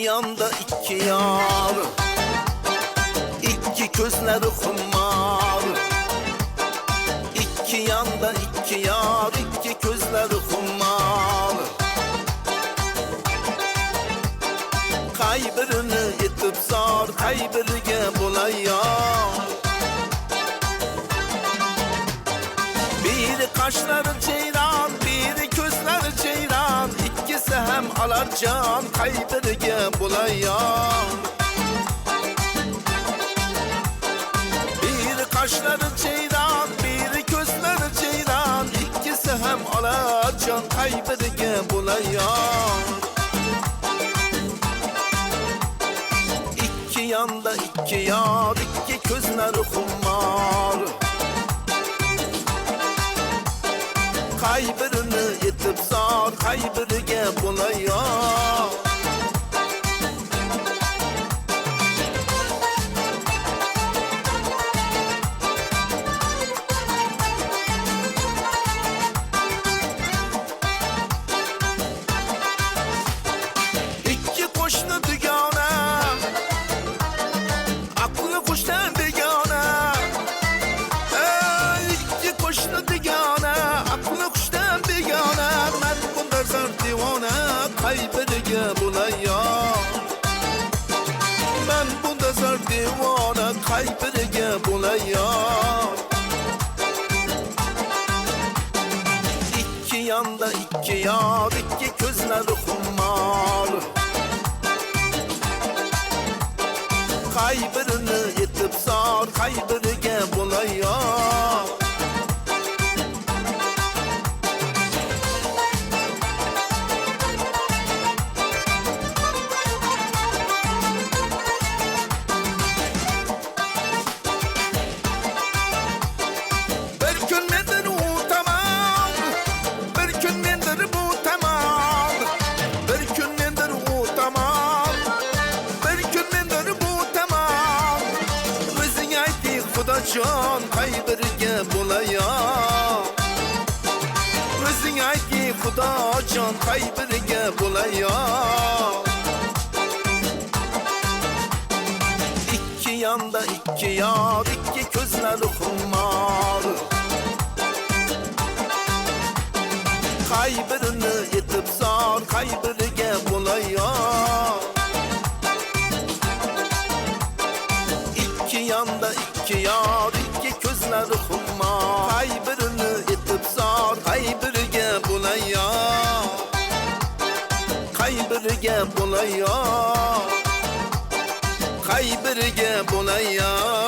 yanda iki yar, iki gözleri humar. İki yanda iki yar, iki gözleri humar. Kaybirini etip zar, kaybirge bulayar. Biri kaşları ceyran, biri gözleri ceyran. İkisi hem alar can, kaybirge bulayar. Biri kaşları ceyran, biri gözleri ceyran. İkisi hem alar can, kaybirge bulayar. İki yanda iki yar, iki gözleri humar. Kaybirini yetip zar, kaybirge bulayar. İki kuşlu dügâne, aklı kuştan begâne. İki kuşlu dügâne, aklı kuştan begâne. Ben bunda zar divane, kaybirge bulayar. Ben bunda zar divane, kaybirge bulayar. İki yanda iki yar, iki gözleri humar. Kaybirini yetip zar, kaybirge bulayar. Bir gün mendir o tamam, bir gün mendir bu tamam. Bir gün mendir o tamam, bir gün mendir bu tamam. Özün aytdi Xudojon, kaybirge bulayar. Özün aytdi Xudojon, kaybirge bulayar. İki yanda iki yar, iki gözleri humar. Kaybirini yetip zar, kaybirge bulayar. İki yanda iki yar, iki gözleri humar. Kaybirini yetip zar, kaybirge bulayar. Kaybirge bulayar. Kaybirge bulayar.